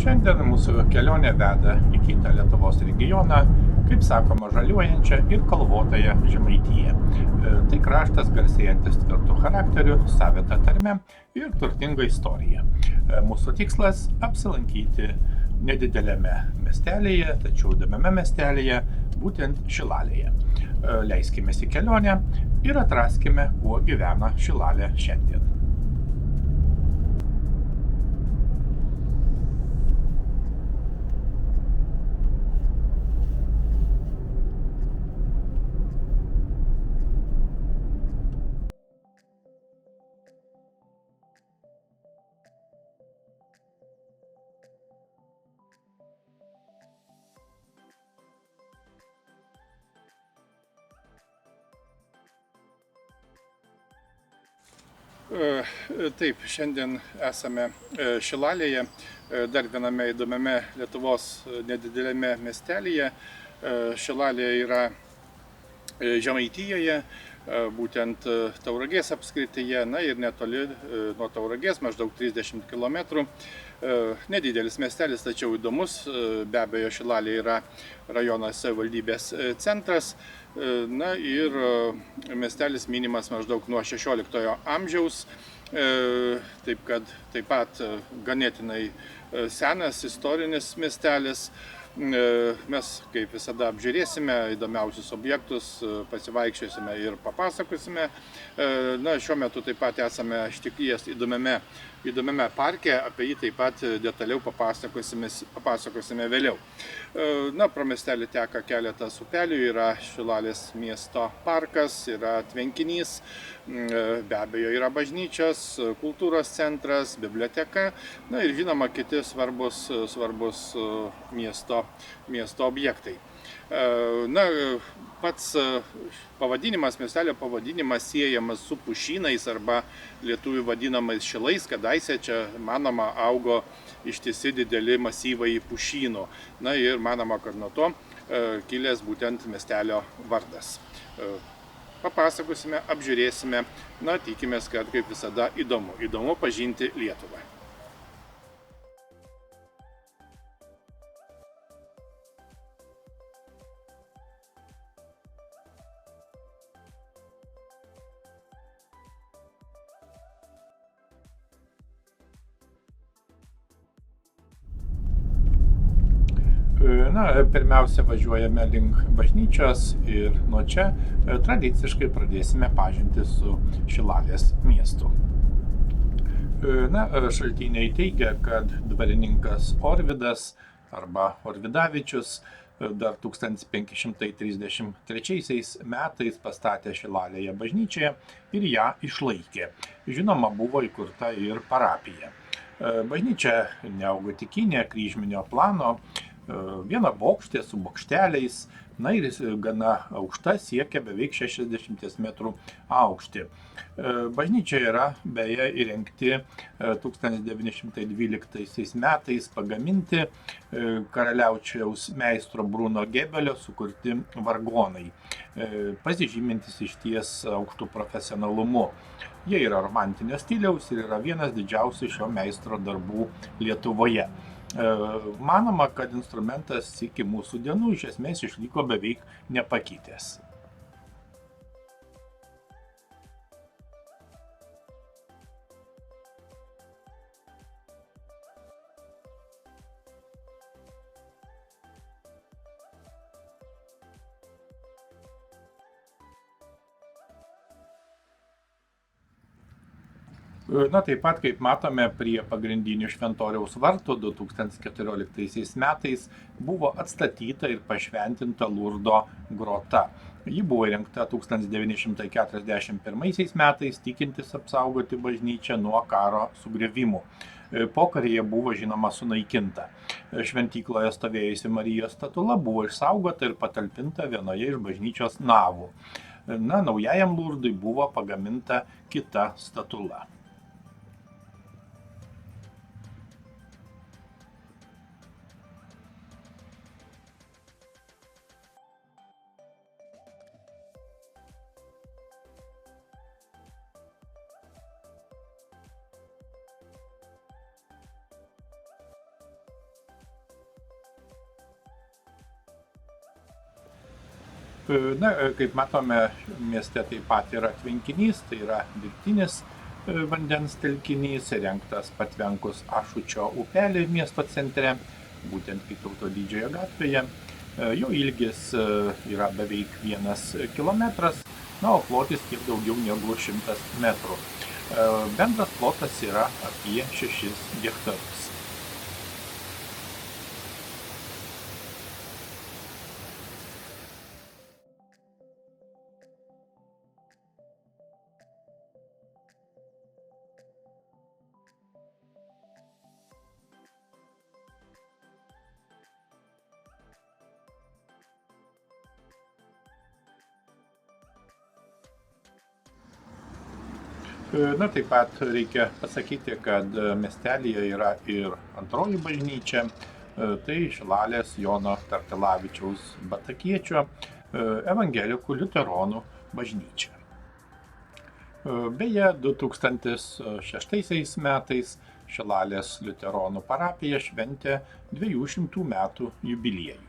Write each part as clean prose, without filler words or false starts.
Šiandien mūsų kelionė veda į kitą Lietuvos regioną, kaip sakoma, žaliuojančią ir kalvotąją Žemaitiją. Tai kraštas garsėjantis tvirtu charakteriu, savita tarme ir turtinga istorija. Mūsų tikslas – apsilankyti nedidelėme miestelėje, tačiau įdomiame miestelėje, būtent Šilalėje. Leiskimės į kelionę ir atraskime, kuo gyvena Šilalė šiandien. Taip, šiandien esame Šilalėje, dar viename įdomiame Lietuvos nedidelėme miestelėje. Šilalė yra Žemaitijoje, būtent Tauragės apskrityje, ir netoli nuo Tauragės, maždaug 30 km. Nedidelis miestelis, tačiau įdomus. Be abejo, Šilalė yra rajonas savivaldybės centras. Ir miestelis minimas maždaug nuo 16 amžiaus, taip pat ganėtinai senas istorinis miestelis. Mes, kaip visada, apžiūrėsime įdomiausius objektus, pasivaikščiosime ir papasakosime. Šiuo metu taip pat esame ištikties įdomiame parke, apie jį taip pat detaliau papasakosime vėliau. Pro miestelį teka keletas upelių, yra Šilalės miesto parkas, yra tvenkinys, be abejo yra bažnyčios, kultūros centras, biblioteka, ir žinoma kiti svarbus miesto objektai. Pats pavadinimas, miestelio pavadinimas siejamas su pušynais arba lietuvių vadinamais šilais, kadaise čia, manoma, augo ištisi dideli masyvai pušynų. Ir manoma, kad nuo to kilęs būtent miestelio vardas. Papasakosime, apžiūrėsime, tikimės, kad kaip visada įdomu pažinti Lietuvą. Pirmiausia, važiuojame link bažnyčios ir nuo čia tradiciškai pradėsime pažintį su Šilalės miestu. Šaltiniai teigia, kad dvarininkas Orvidas arba Orvidavičius dar 1533 metais pastatė Šilalėje bažnyčią ir ją išlaikė. Žinoma, buvo įkurta ir parapija. Bažnyčia neogotikinė, kryžminio plano, viena bokštė su bokšteliais, ir gana aukšta, siekia beveik 60 metrų aukštį. Bažnyčia yra beje įrengti 1912 metais pagaminti karaliaučiaus meistro Bruno Gebelio sukurti vargonai, pasižymintis išties aukštų profesionalumu. Jie yra romantinio stiliaus ir yra vienas didžiausių šio meistro darbų Lietuvoje. Manoma, kad instrumentas iki mūsų dienų iš esmės išliko beveik nepakitęs. Taip pat, kaip matome, prie pagrindinių šventoriaus vartų 2014 metais buvo atstatyta ir pašventinta Lurdo grota. Ji buvo įrengta 1941 metais, tikintis apsaugoti bažnyčią nuo karo sugriovimų. Pokaryje buvo, žinoma, sunaikinta. Šventykloje stovėjusi Marijos statula buvo išsaugota ir patalpinta vienoje iš bažnyčios navų. Naujajam Lurdui buvo pagaminta kita statula. Kaip matome, mieste taip pat yra tvenkinys, tai yra dirbtinis vandens telkinys, įrengtas patvenkus Ašučio upelį miesto centre, būtent Vytauto Didžiojo gatvėje. Jo ilgis yra beveik 1 kilometras, o plotis kiek daugiau negu 100 metrų. Bendras plotas yra apie 6 hektarus. Taip pat reikia pasakyti, kad miestelyje yra ir antroji bažnyčia, tai Šilalės Jono Tartilavičiaus Batakiečio evangelikų liuteronų bažnyčia. Beje, 2006 metais Šilalės liuteronų parapija šventė 200 metų jubiliejų.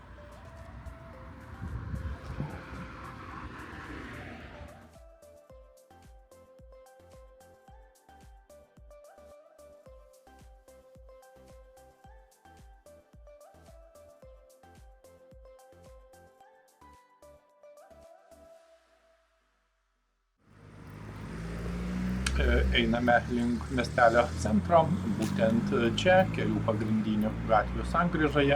Einame link miestelio centro, būtent čia, kelių pagrindinių gatvių sankryžoje,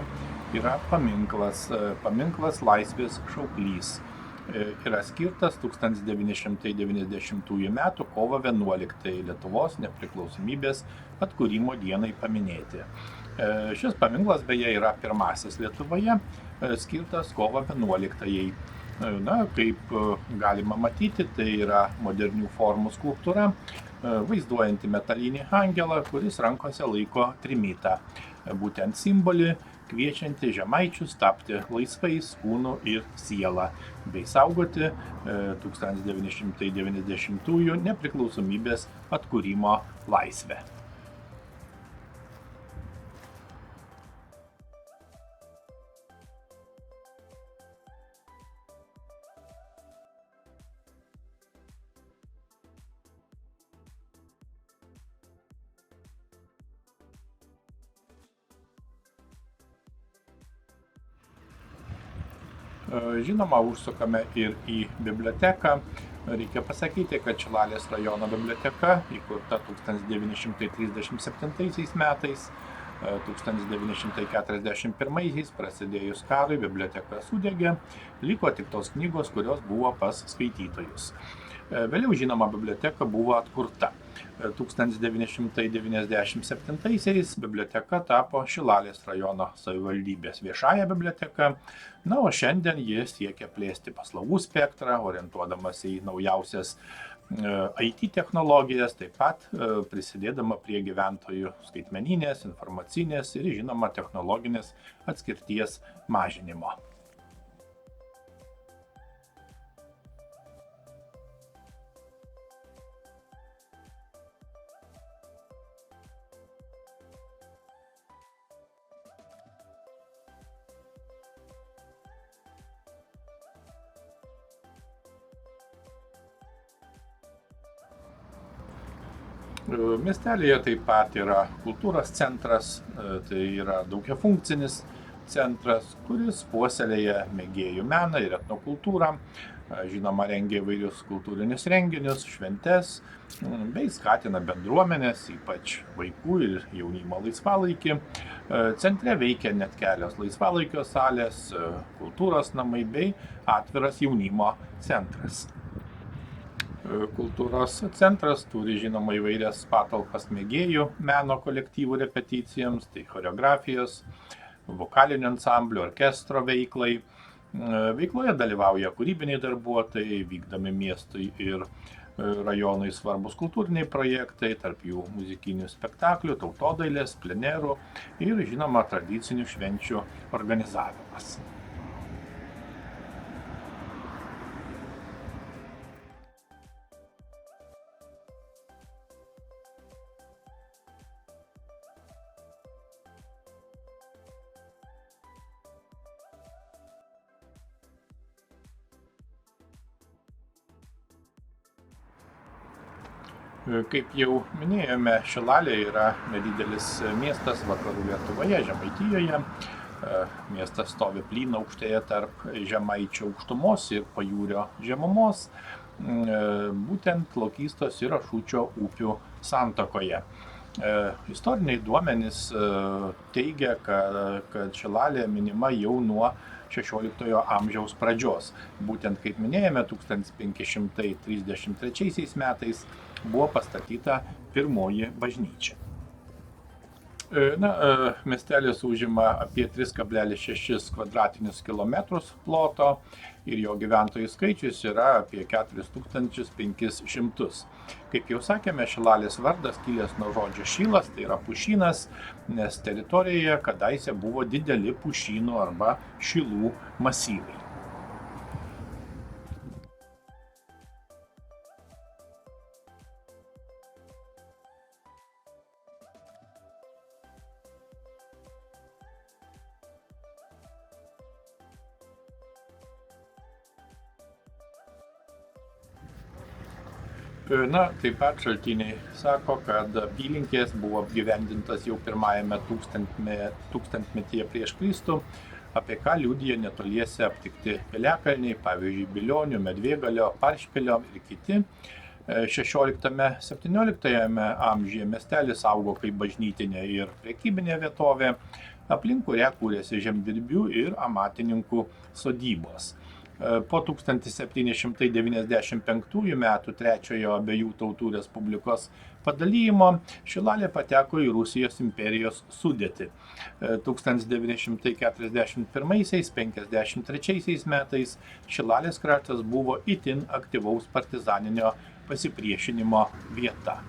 yra paminklas Laisvės šauklys. Yra skirtas 1990 m. kovo 11 Lietuvos nepriklausomybės atkūrimo dienai paminėti. Šis paminklas beje yra pirmasis Lietuvoje, skirtas kovo 11-ąjai. Kaip galima matyti, tai yra modernių formų skulptūra, vaizduojanti metalinį angelą, kuris rankose laiko trimitą, būtent simbolį, kviečianti žemaičius tapti laisvais kūnu ir siela, bei saugoti 1990-ųjų nepriklausomybės atkūrimo laisvę. Žinoma, užsukame ir į biblioteką. Reikia pasakyti, kad Šilalės rajono biblioteka įkurta 1937 metais. 1941 prasidėjus karui biblioteka sudegė, liko tik tos knygos, kurios buvo pas skaitytojus. Vėliau, žinoma, biblioteka buvo atkurta. 1997 biblioteka tapo Šilalės rajono savivaldybės viešąja biblioteka, o šiandien ji siekia plėsti paslaugų spektrą, orientuodamas į naujausias IT technologijas, taip pat prisidėdama prie gyventojų skaitmeninės, informacinės ir, žinoma, technologinės atskirties mažinimo. Miestelyje taip pat yra kultūros centras, tai yra daugiafunkcinis centras, kuris puoselėja mėgėjų meną ir etnokultūrą, žinoma, rengia įvairius kultūrinius renginius, šventes, bei skatina bendruomenės, ypač vaikų ir jaunimo laisvalaikį. Centre veikia net kelios laisvalaikio salės, kultūros namai bei atviras jaunimo centras. Kultūros centras turi, žinoma, įvairias patalpas mėgėjų meno kolektyvų repeticijoms, tai choreografijos, vokalinio ansamblio, orkestro veiklai. Veikloje dalyvauja kūrybiniai darbuotojai, vykdomi miestui ir rajonui svarbus kultūriniai projektai, tarp jų muzikinių spektaklių, tautodailės, plenerų ir, žinoma, tradicinių švenčių organizavimas. Kaip jau minėjome, Šilalė yra nedidelis miestas vakarų Lietuvoje, Žemaitijoje. Miestas stovi plynaukštėje tarp Žemaičių aukštumos ir Pajūrio žemumos, būtent Lokystos ir Ašučio upių santakoje. Istoriniai duomenys teigia, kad Šilalė minima jau nuo XVI amžiaus pradžios. Būtent, kaip minėjome, 1533 metais buvo pastatyta pirmoji bažnyčia. Miestelis užima apie 3,6 kvadratinius kilometrus ploto ir jo gyventojų skaičius yra apie 4500. Kaip jau sakėme, Šilalės vardas kilęs nuo žodžio šilas, tai yra pušynas, nes teritorijoje kadaise buvo dideli pušynų arba šilų masyvai. Taip pat šaltiniai sako, kad apylinkės buvo apgyvendintas jau pirmajame tūkstantmetyje prieš Kristų, apie ką liudija netoliese aptikti piliakalniai, pavyzdžiui, Bilionių, Medvėgalio, Paršpilio ir kiti. 16–17 amžiuje miestelis augo kaip bažnytinė ir prekybinė vietovė, aplink kurią kūrėsi žemdirbių ir amatininkų sodybos. Po 1795 metų Trečiojo abiejų tautų respublikos padalijimo Šilalė pateko į Rusijos imperijos sudėtį. 1941–1953 metais Šilalės kraštas buvo itin aktyvaus partizaninio pasipriešinimo vieta.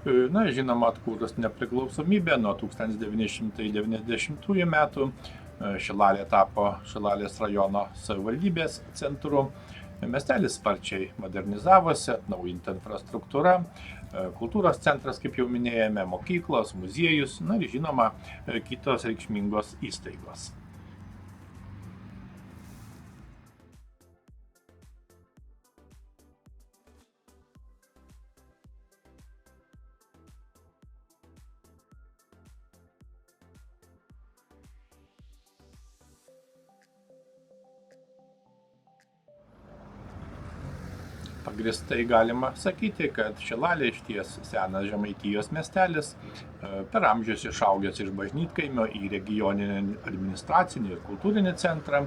Žinoma, atkūrus nepriklausomybę nuo 1990 metų Šilalė tapo Šilalės rajono savivaldybės centru. Miestelis sparčiai modernizavosi, atnaujinta infrastruktūra, kultūros centras, kaip jau minėjome, mokyklos, muziejus, ir žinoma, kitos reikšmingos įstaigos. Pagrįstai galima sakyti, kad Šilalė išties senas Žemaitijos miestelis, per amžius išaugęs iš bažnytkaimio į regioninį administracinį ir kultūrinį centrą.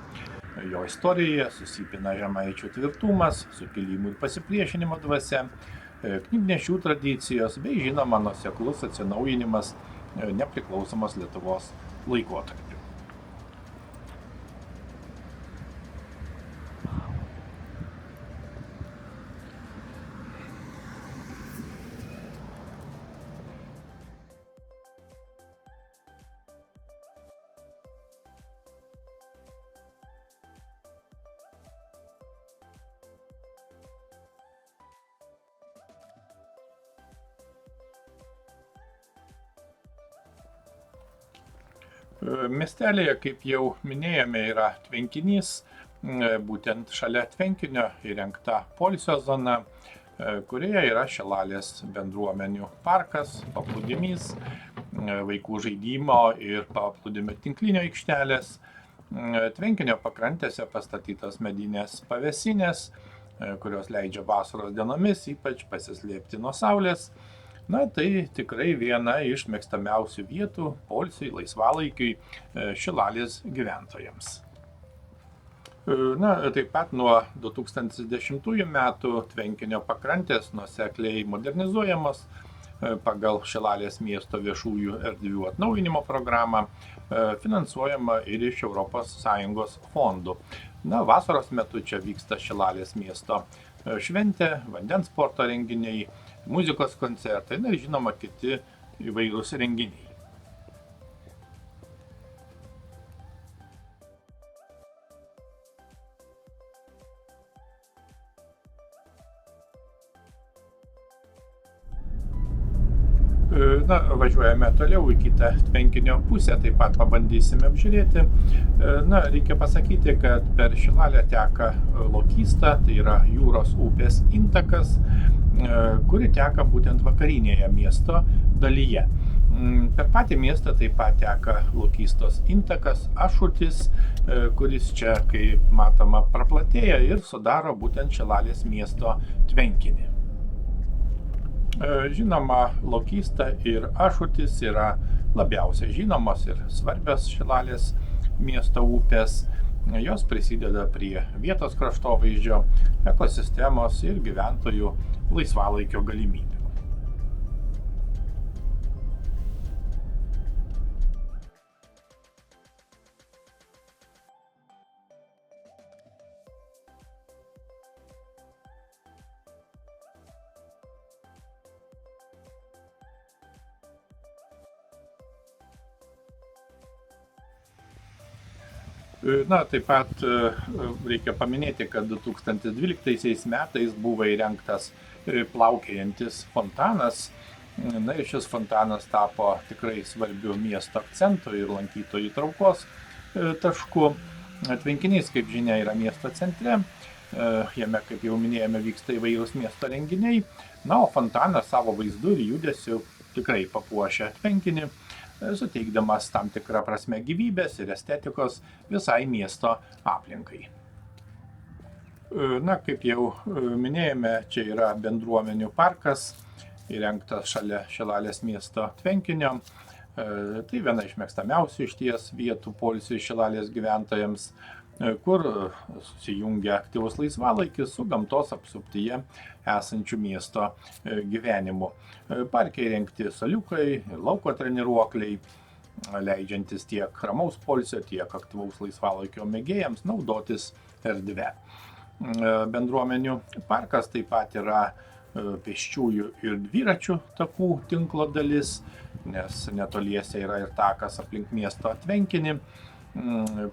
Jo istorijoje susipina žemaičių tvirtumas, sukilimų ir pasipriešinimo dvasia, knygnešių tradicijos bei žinoma nuoseklus atsinaujinimas nepriklausomos Lietuvos laikotarpiu. Miestelėje, kaip jau minėjome, yra tvenkinys, būtent šalia tvenkinio įrengta poilsio zona, kurioje yra Šilalės bendruomenių parkas, paplūdimys, vaikų žaidimo ir paplūdimio tinklinio aikštelės. Tvenkinio pakrantėse pastatytos medinės pavėsinės, kurios leidžia vasaros dienomis ypač pasislėpti nuo saulės. Tai tikrai viena iš mėgstamiausių vietų poilsiui, laisvalaikiui Šilalės gyventojams. Taip pat nuo 2010 metų tvenkinio pakrantės nuosekliai modernizuojamos pagal Šilalės miesto viešųjų erdvių atnaujinimo programą, finansuojama ir iš ES fondų. Vasaros metu čia vyksta Šilalės miesto šventė, vandens sporto renginiai, muzikos koncertai, ir žinoma kiti įvairūs renginiai. Na, važiuojame toliau į kitą tvenkinio pusę, taip pat pabandysime apžiūrėti. Na, reikia pasakyti, kad per Šilalę teka Lokysta, tai yra jūros upės intakas, kuri teka būtent vakarinėje miesto dalyje. Per patį miestą taip pat teka Lokystos intakas Ašutis, kuris čia, kaip matoma, praplatėja ir sudaro būtent Šilalės miesto tvenkinį. Žinoma, Lokysta ir Ašutis yra labiausiai žinomos ir svarbios Šilalės miesto upės. Jos prisideda prie vietos kraštovaizdžio, ekosistemos ir gyventojų laisvalaikio galimybių. Na, taip pat reikia paminėti, kad 2012 metais buvo įrengtas plaukiojantis fontanas. Na ir šis fontanas tapo tikrai svarbiu miesto akcentu ir lankytojų traukos tašku. Tvenkinys, kaip žinia, yra miesto centre. Jame, kaip jau minėjome, vyksta įvairūs miesto renginiai. Na, o fontanas savo vaizdu ir judesiu tikrai papuošia tvenkinį, suteikdamas tam tikrą prasme gyvybės ir estetikos visai miesto aplinkai. Na, kaip jau minėjome, čia yra bendruomenių parkas, įrengtas šalia Šilalės miesto tvenkinio. Tai viena iš mėgstamiausių išties vietų poilsiui Šilalės gyventojams, kur susijungia aktyvus laisvalaikis su gamtos apsuptyje esančių miesto gyvenimu. Parke įrengti suoliukai, lauko treniruokliai, leidžiantis tiek ramaus poilsio, tiek aktyvaus laisvalaikio mėgėjams naudotis erdve. Bendruomenių parkas taip pat yra pėsčiųjų ir dviračių takų tinklo dalis, nes netoliese yra ir takas aplink miesto tvenkinį.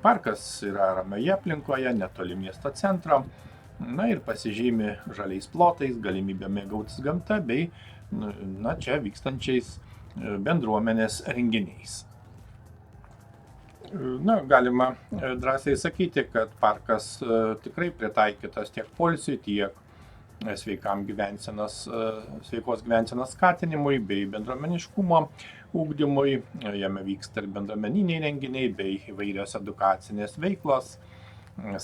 Parkas yra ramioje aplinkoje, netoli miesto centro, na ir pasižymi žaliais plotais, galimybė mėgautis gamta bei čia vykstančiais bendruomenės renginiais. Na, galima drąsiai sakyti, kad parkas tikrai pritaikytas tiek poilsiui, tiek sveikos gyvensenos skatinimui bei bendruomeniškumo ugdymui. Jame vyksta ir bendruomeniniai renginiai bei įvairios edukacinės veiklos,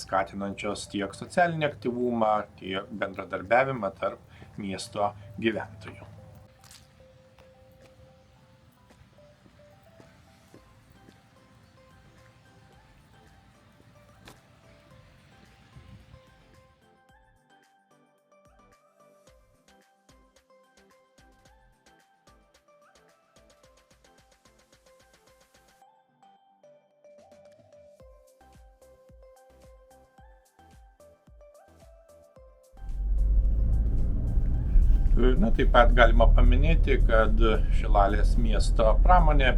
skatinančios tiek socialinį aktyvumą, tiek bendradarbiavimą tarp miesto gyventojų. Na, taip pat galima paminėti, kad Šilalės miesto pramonė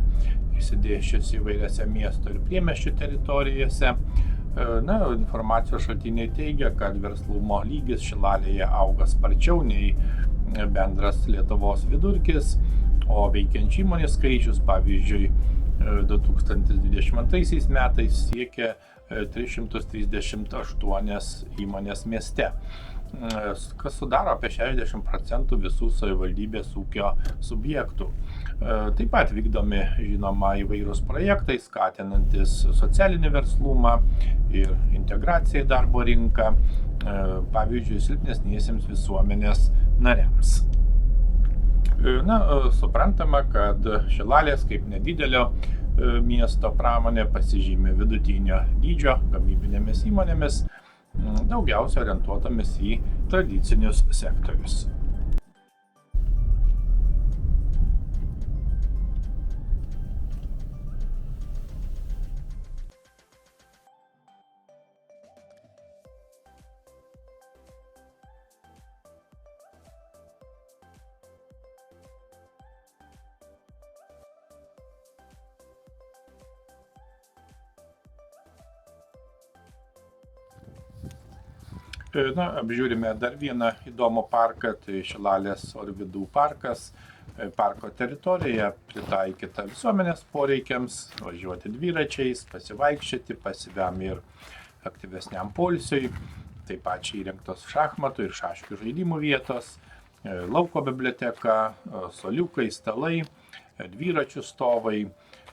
išsidėsčiusi įvairiose miesto ir priemiesčių teritorijose. Na, informacijos šaltiniai teigia, kad verslumo lygis Šilalėje auga sparčiau nei bendras Lietuvos vidurkis, o veikiančių įmonių skaičius, pavyzdžiui, 2022 metais siekė 338 įmonės mieste, kas sudaro apie 60% visų savivaldybės ūkio subjektų. Taip pat vykdomi, žinoma, įvairūs projektai, skatinantis socialinį verslumą ir integraciją į darbo rinką, pavyzdžiui, silpnesniesiems visuomenės nariams. Na, suprantama, kad Šilalės kaip nedidelio miesto pramonė pasižymi vidutinio dydžio gamybinėmis įmonėmis, daugiausia orientuotomis į tradicinius sektorius. Na, apžiūrime dar vieną įdomų parką, tai Šilalės Orvidų parkas, Parko teritorija pritaikyta visuomenės poreikiams, važiuoti dviračiais, pasivaikščioti, pasyviam ir aktyvesniam poilsiui. Taip pat čia įrengtos šachmatų ir šaškių žaidimų vietos, lauko biblioteka, suoliukai, stalai, dviračių stovai,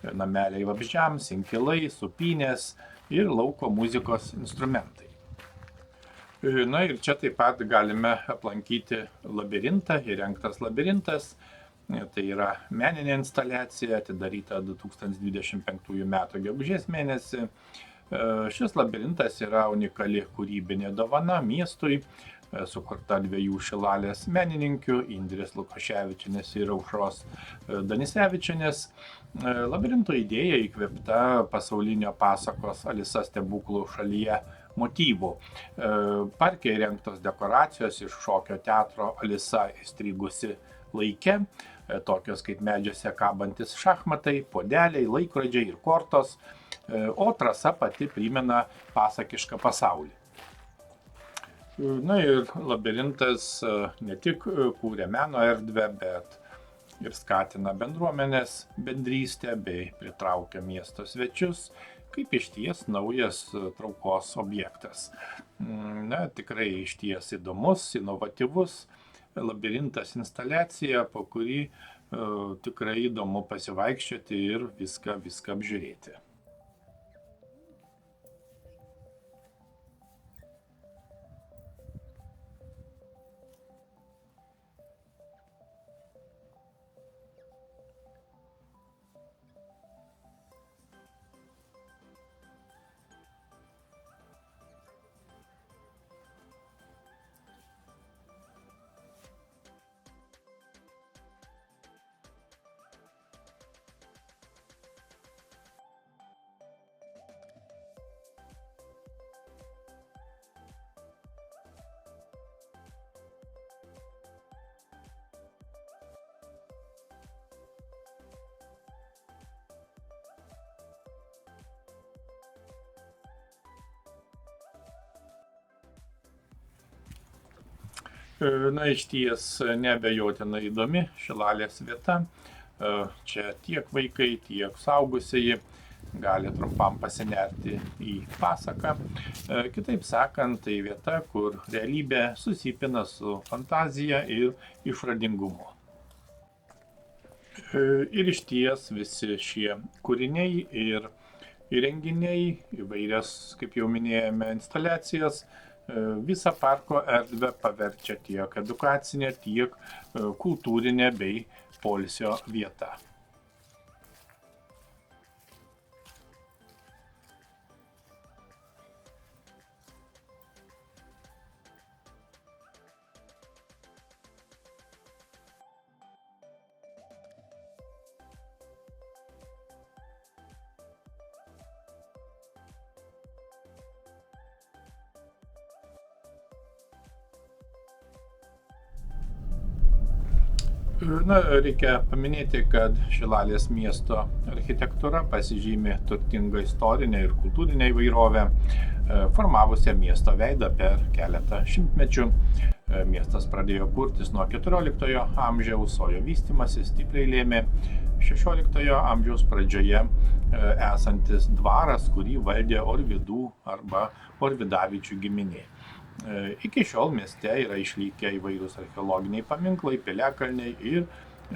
nameliai vabzdžiams, inkilai, supynės ir lauko muzikos instrumentai. Na ir čia taip pat galime aplankyti labirintą, įrengtas labirintas. Tai yra meninė instaliacija, atidaryta 2025 m. gegužės mėnesį. Šis labirintas yra unikali kūrybinė dovana miestui, sukurta dviejų Šilalės menininkių, Indrės Lukoševičienės ir Aušros Danisevičienės. Labirinto idėja įkvėpta pasaulinio pasakos Alisa stebuklų šalyje motyvų. Parke įrengtos dekoracijos iš šokio teatro Alisa įstrigusi laike, tokios kaip medžiuose kabantis šachmatai, puodeliai, laikrodžiai ir kortos, o trasa pati primena pasakišką pasaulį. Na ir labirintas ne tik kūrė meno erdvę, bet ir skatina bendruomenės bendrystę bei pritraukia miesto svečius, kaip išties naujas traukos objektas. Na, tikrai išties įdomus, inovatyvus labirintas instaliacija, po kurį tikrai įdomu pasivaikščioti ir viską apžiūrėti. Na, išties neabejotinai įdomi Šilalės vieta. Čia tiek vaikai, tiek suaugusieji gali trumpam pasinerti į pasaką. Kitaip sakant, tai vieta, kur realybė susipina su fantazija ir išradingumu. Ir išties visi šie kūriniai ir įrenginiai, įvairias, kaip jau minėjome, instaliacijas, visą parko erdvę paverčia tiek edukacinė, tiek kultūrinė bei poilsio vieta. Na, reikia paminėti, kad Šilalės miesto architektūra pasižymi turtinga istorinė ir kultūrinė įvairovė, formavusią miesto veidą per keletą šimtmečių. Miestas pradėjo kurtis nuo 14 amžiaus, o jo vystymąsi stipriai lėmė 16 amžiaus pradžioje esantis dvaras, kurį valdė Orvidų arba Orvidavičių giminė. Iki šiol mieste yra išlikę įvairūs archeologiniai paminklai, piliakalniai ir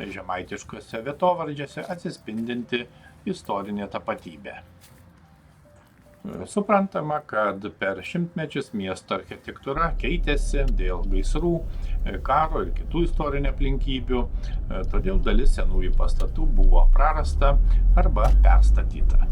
žemaitiškose vietovardžiuose atsispindinti istorinė tapatybė. Suprantama, kad per šimtmečius miesto architektūra keitėsi dėl gaisrų, karo ir kitų istorinių aplinkybių, todėl dalis senųjų pastatų buvo prarasta arba perstatyta.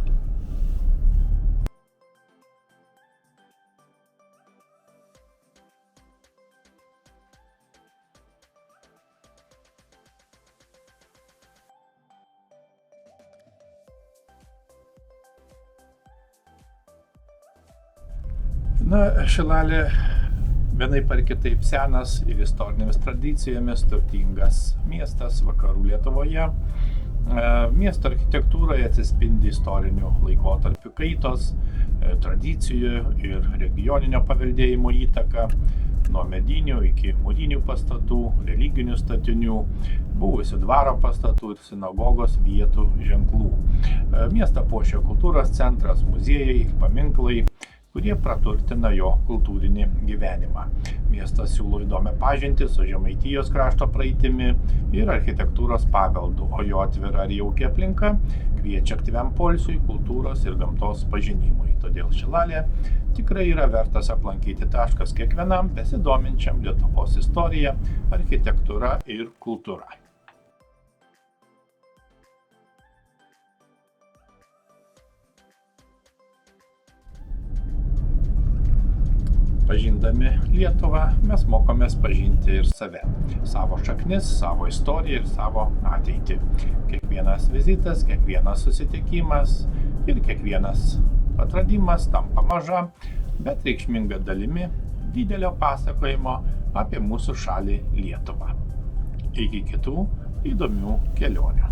Na, Šilalė vienaip ar kitaip senas ir istorinėmis tradicijomis turtingas miestas vakarų Lietuvoje. Miesto architektūroje atsispindi istorinių laikotarpių kaitos, tradicijų ir regioninio paveldėjimo įtaka. nuo medinių iki mūrinių pastatų, religinių statinių, buvusių dvaro pastatų ir sinagogos vietų ženklų. Miestą puošia kultūros centras, muziejai, paminklai, kurie praturtina jo kultūrinį gyvenimą. Miestas siūlo įdomią pažintį su Žemaitijos krašto praeitimi ir architektūros paveldu, o jo atvira ir jauki aplinka kviečia aktyviam poilsiui, kultūros ir gamtos pažinimui. Todėl Šilalė tikrai yra vertas aplankyti taškas kiekvienam besidominčiam Lietuvos istorija, architektūra ir kultūra. Pažindami Lietuvą mes mokomės pažinti ir save, savo šaknis, savo istoriją ir savo ateitį. Kiekvienas vizitas, kiekvienas susitikimas ir kiekvienas atradimas tampa maža, bet reikšminga dalimi didelio pasakojimo apie mūsų šalį Lietuvą. Iki kitų įdomių kelionių.